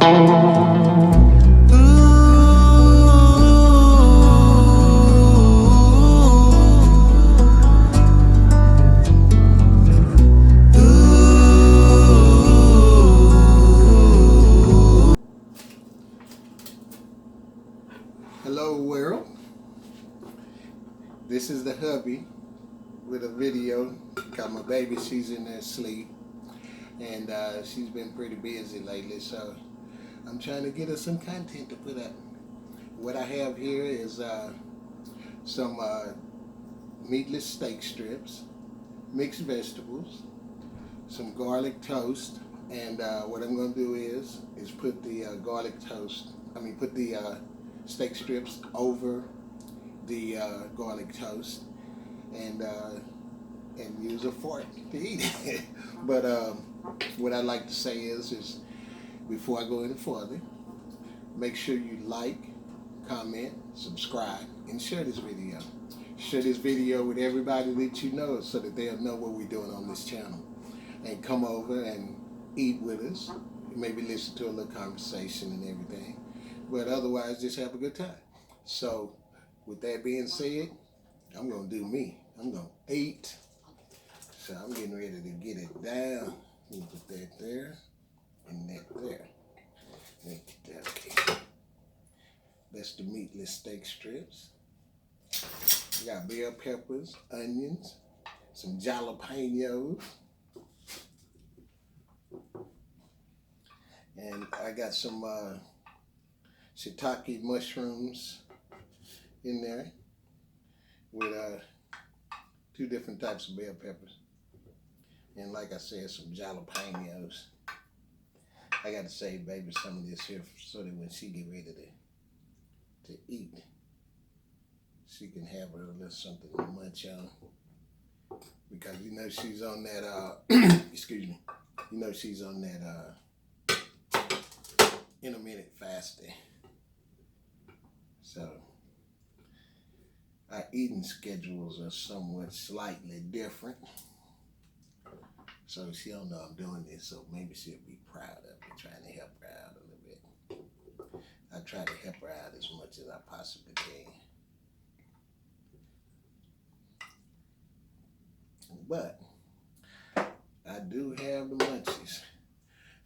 Hello world, this is the hubby with a video. Got my baby, she's in there asleep, and she's been pretty busy lately, so I'm trying to get her some content to put up. What I have here is some meatless steak strips, mixed vegetables, some garlic toast, and what I'm going to do is put the put the steak strips over the garlic toast, and use a fork to eat it. But what I'd like to say is before I go any further, make sure you like, comment, subscribe, and share this video. Share this video with everybody that you know so that they'll know what we're doing on this channel. And come over and eat with us. Maybe listen to a little conversation and everything. But otherwise, just have a good time. So, with that being said, I'm going to do me. I'm going to eat. So, I'm getting ready to get it down. We'll put that there and that there. Okay. That's the meatless steak strips. We got bell peppers, onions, some jalapenos. And I got some shiitake mushrooms in there with 2 different types of bell peppers. And like I said, some jalapenos. I got to save baby some of this here so that when she get ready to eat, she can have her a little something to munch on. Because you know she's on that, excuse me, you know she's on that intermittent fasting. So our eating schedules are somewhat slightly different. So she don't know I'm doing this, so maybe she'll be proud of me, trying to help her out a little bit. I try to help her out as much as I possibly can. But I do have the munchies.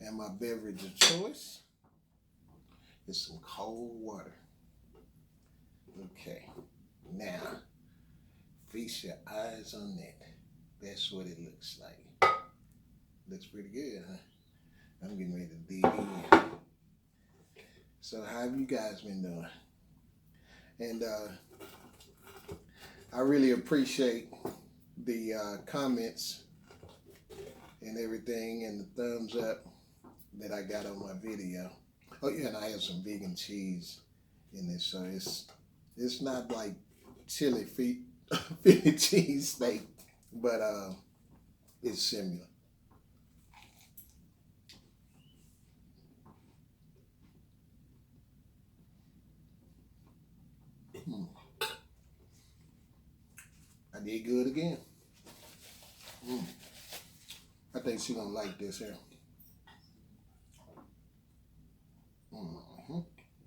And my beverage of choice is some cold water. Okay, now feast your eyes on that. That's what it looks like. Looks pretty good, huh? I'm getting ready to dig in. So how have you guys been doing? And I really appreciate the comments and everything, and the thumbs up that I got on my video. Oh yeah, and I have some vegan cheese in this, so it's not like chili Philly cheese steak, but it's similar. I did good again. I think she gonna like this here.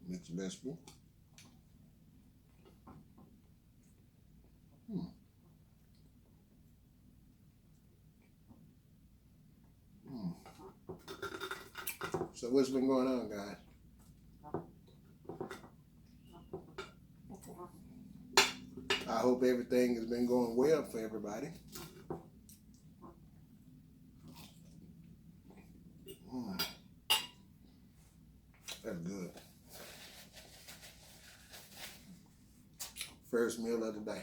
Mixed vegetable. So what's been going on, guys? I hope everything has been going well for everybody. That's good. First meal of the day.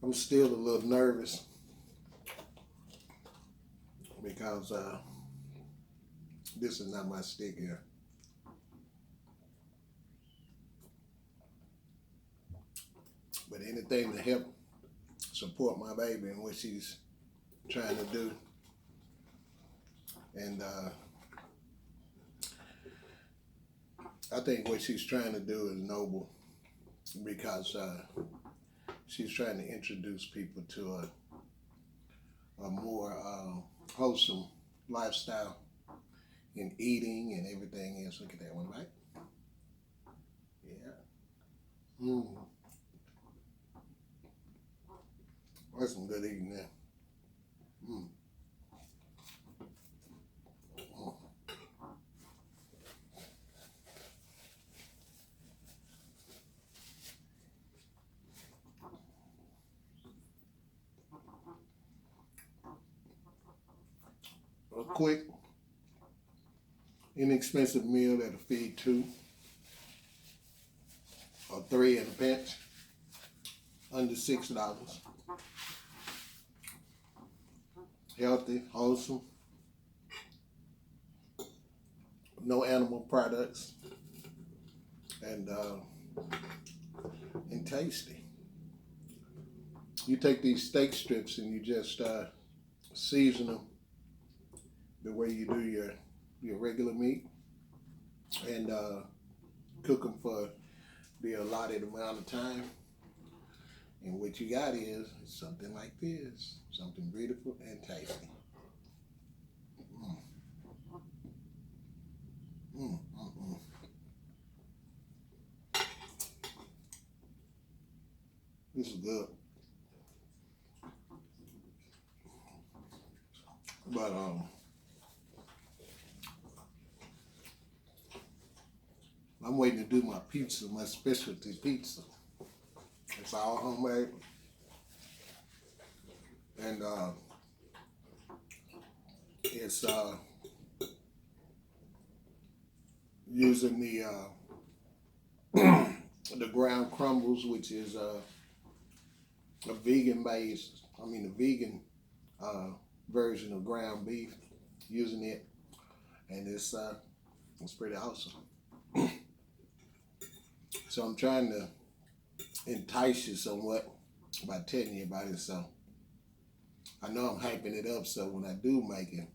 I'm still a little nervous because this is not my stick here. But anything to help support my baby and what she's trying to do And I think what she's trying to do is noble, because she's trying to introduce people to a more wholesome lifestyle in eating and everything else. Look at that one, right? Yeah. That's some good eating there. A quick, inexpensive meal that'll feed 2 or 3 in a pinch, under $6. Healthy, wholesome, no animal products, and tasty. You take these steak strips and you just season them the way you do your regular meat, and cook them for the allotted amount of time. And what you got is something like this, something beautiful and tasty. This is good. But I'm waiting to do my pizza, my specialty pizza. It's all homemade. And it's using the the ground crumbles, which is a vegan based, the vegan version of ground beef, using it, and it's pretty awesome. So I'm trying to entice you somewhat by telling you about it. So I know I'm hyping it up, so when I do make it,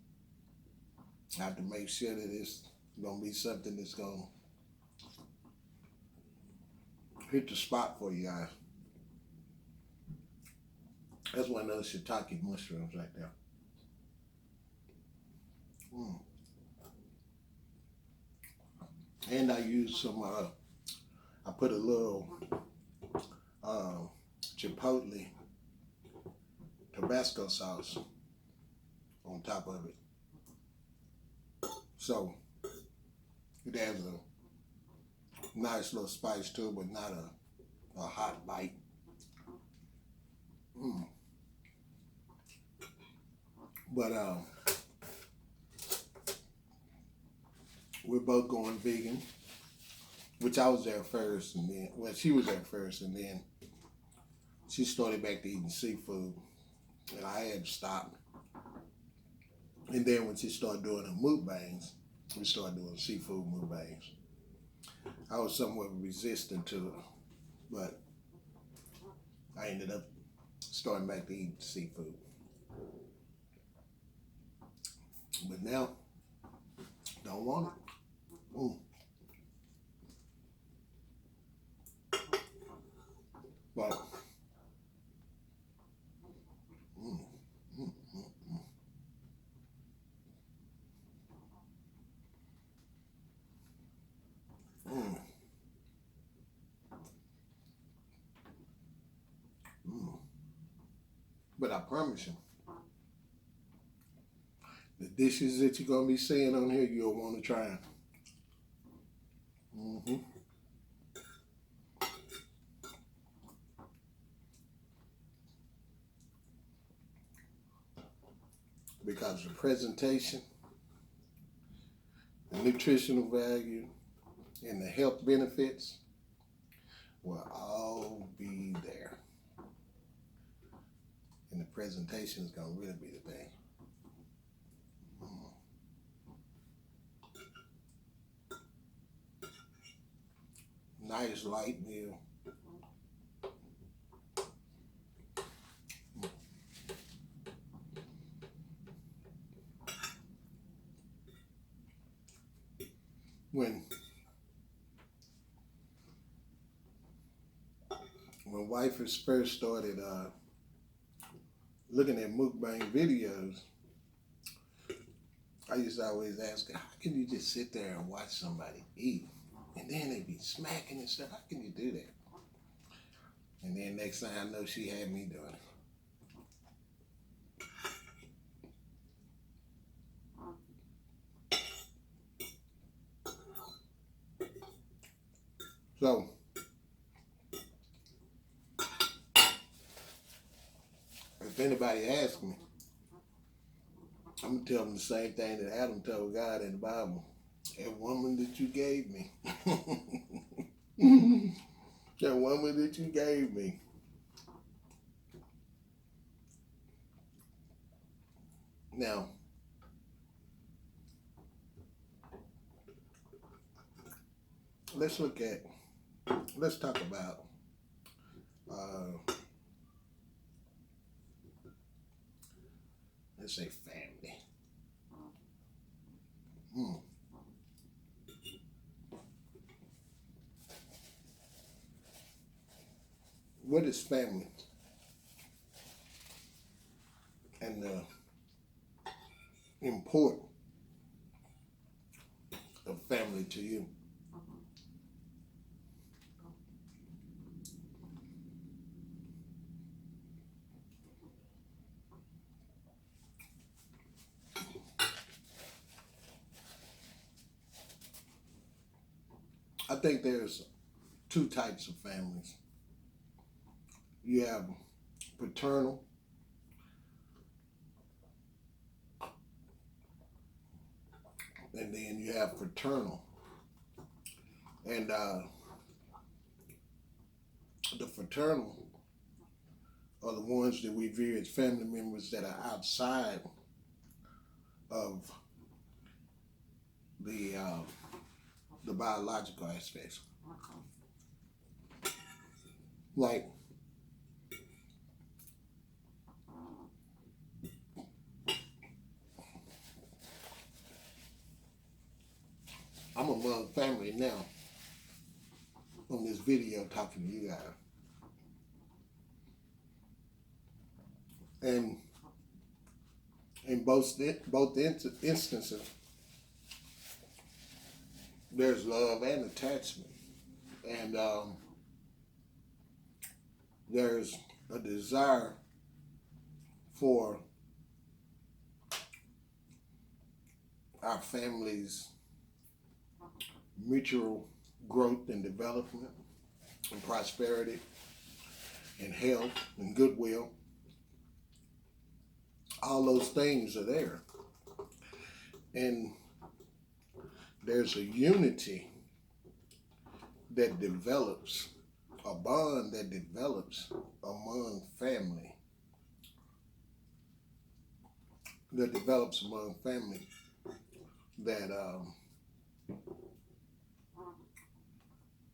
I have to make sure that it's gonna be something that's gonna hit the spot for you guys. That's one of those shiitake mushrooms right there. And I use some, I put a little chipotle Tabasco sauce on top of it. So it has a nice little spice to it, but not a hot bite. But we're both going vegan, which I was there first, and then, well, she was there first, and then she started back to eating seafood, and I had to stop. And then when she started doing her mukbangs, we started doing seafood mukbangs. I was somewhat resistant to it, but I ended up starting back to eat seafood. But now, don't want it. But but I promise you, the dishes that you're gonna be seeing on here, you'll want to try them. Because the presentation, the nutritional value, and the health benefits will all be there. And the presentation is gonna really be the thing. Nice light meal. when wife first started looking at mukbang videos, I used to always ask her, how can you just sit there and watch somebody eat? And then they be smacking and stuff. How can you do that? And then next thing I know, she had me doing it. So, if anybody asks me, I'm going to tell them the same thing that Adam told God in the Bible. That woman that you gave me. That woman that you gave me. Now, let's talk about let's say family. What is family? And the importance of family to you? I think there's two types of families. You have paternal and then you have fraternal. And the fraternal are the ones that we view as family members that are outside of the biological aspects. Like, I'm among family now on this video talking to you guys. And in both instances, there's love and attachment. And there's a desire for our family's mutual growth and development and prosperity and health and goodwill. All those things are there. And there's a unity that develops, a bond that develops among family. That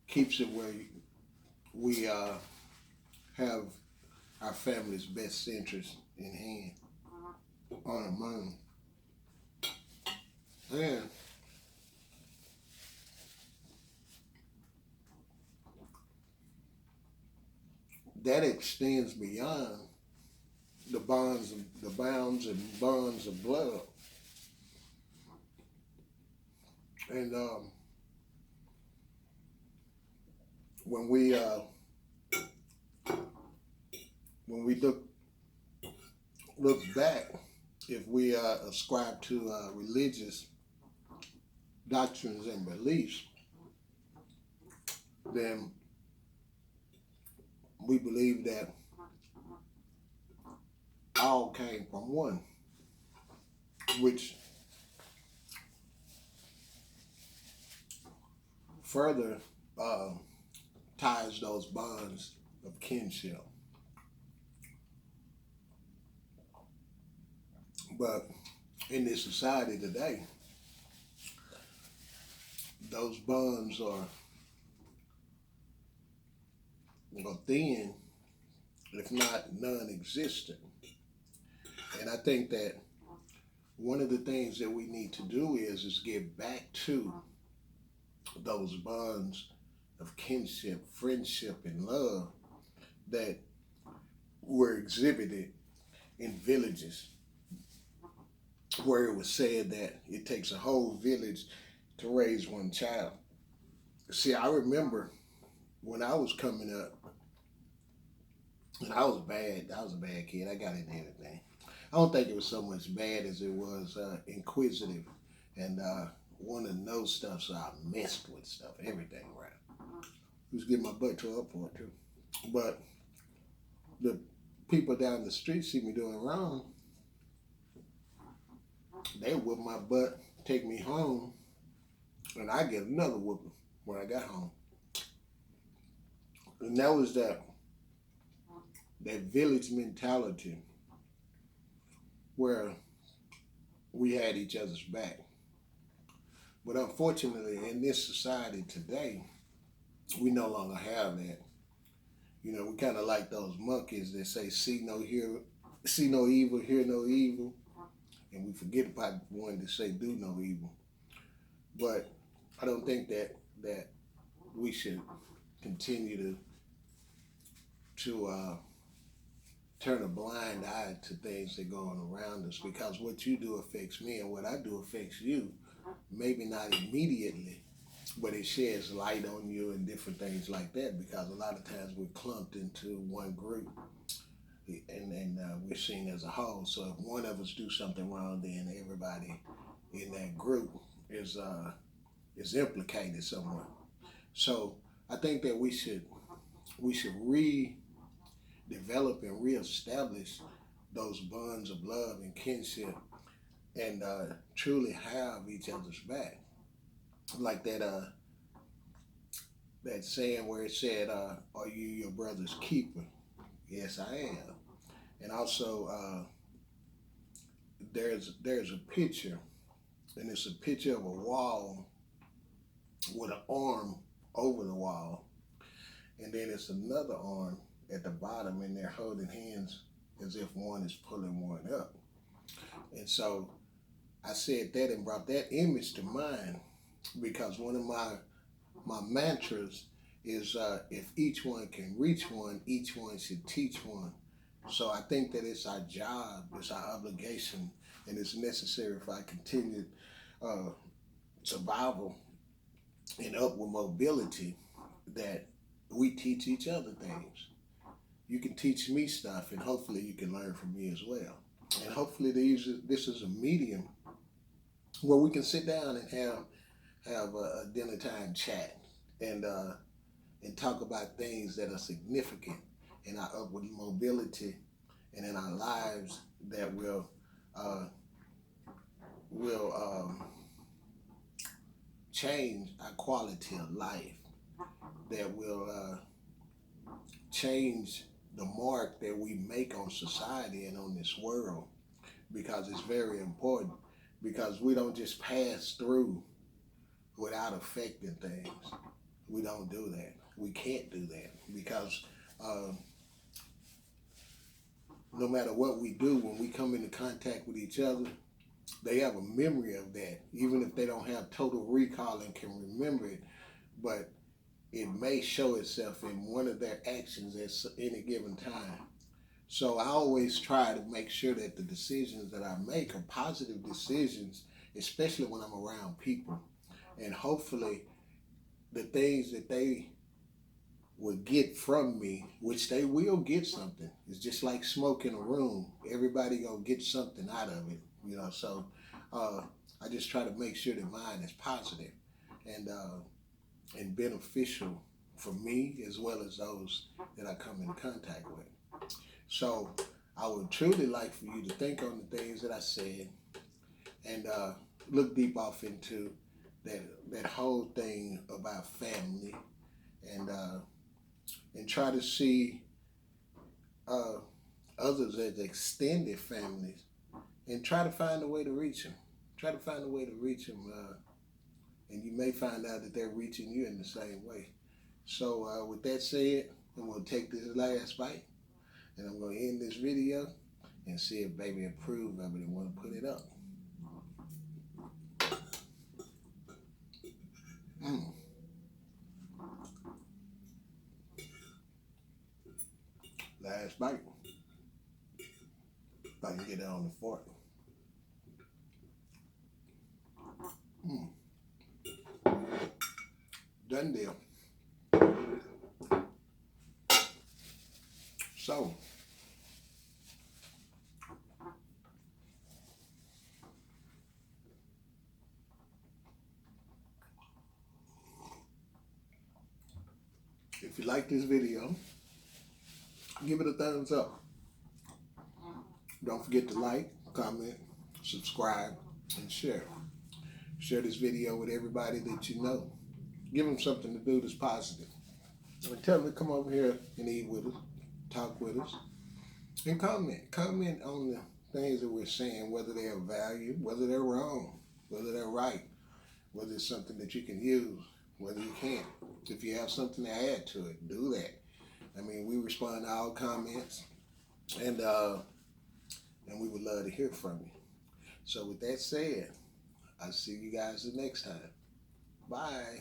keeps it where we have our family's best interest in hand on our mind. And that extends beyond the bounds and bonds of blood. And when we look back, if we ascribe to religious doctrines and beliefs, then we believe that all came from one, which further ties those bonds of kinship. But in this society today, those bonds are thin, if not non-existent. And I think that one of the things that we need to do is get back to those bonds of kinship, friendship, and love that were exhibited in villages, where it was said that it takes a whole village to raise one child. See, I remember when I was coming up, and I was bad. I was a bad kid. I got into everything. I don't think it was so much bad as it was inquisitive and wanted to know stuff, so I messed with stuff, everything around. I was getting my butt tore up for it too. But the people down the street see me doing wrong, they whoop my butt, take me home, and I get another whooping when I got home. And that was that village mentality where we had each other's back. But unfortunately, in this society today, we no longer have that. You know, we kind of like those monkeys that say, see no evil, hear no evil. And we forget about the one that say, do no evil. But I don't think that we should continue to turn a blind eye to things that go on around us, because what you do affects me and what I do affects you. Maybe not immediately, but it sheds light on you and different things like that, because a lot of times we're clumped into one group and we're seen as a whole. So if one of us do something wrong, then everybody in that group is implicated somewhere. So I think that we should redevelop and reestablish those bonds of love and kinship, and truly have each other's back. Like that saying where it said, "Are you your brother's keeper?" Yes, I am. And also, there's a picture, and it's a picture of a wall with an arm over the wall, and then it's another arm at the bottom, and they're holding hands as if one is pulling one up. And so I said that and brought that image to mind, because one of my mantras is, if each one can reach one, each one should teach one. So I think that it's our job, it's our obligation, and it's necessary for our continued survival and upward mobility, that we teach each other things. You can teach me stuff, and hopefully you can learn from me as well. And hopefully this is a medium where we can sit down and have a dinner time chat and talk about things that are significant in our upward mobility and in our lives, that will change our quality of life, that will change the mark that we make on society and on this world, because it's very important, because we don't just pass through without affecting things. We don't do that. We can't do that, because no matter what we do, when we come into contact with each other, they have a memory of that, even if they don't have total recall and can remember it, but it may show itself in one of their actions at any given time. So I always try to make sure that the decisions that I make are positive decisions, especially when I'm around people. And hopefully the things that they will get from me, which they will get something. It's just like smoke in a room. Everybody gonna get something out of it, you know. So I just try to make sure that mine is positive and beneficial for me, as well as those that I come in contact with. So I would truly like for you to think on the things that I said, and look deep off into that whole thing about family, and try to see others as extended families, and try to find a way to reach them. Try to find a way to reach them, and you may find out that they're reaching you in the same way. So with that said, I'm going to take this last bite, and I'm going to end this video and see if baby approve of it and want to put it up. last bite. If I can get it on the fork. Done deal. So, if you like this video, give it a thumbs up. Don't forget to like, comment, subscribe, and share. Share this video with everybody that you know. Give them something to do that's positive. And tell them to come over here and eat with us, talk with us, and comment. Comment on the things that we're saying, whether they're of value, whether they're wrong, whether they're right, whether it's something that you can use, whether you can't. If you have something to add to it, do that. I mean, we respond to all comments, and we would love to hear from you. So with that said, I'll see you guys the next time. Bye.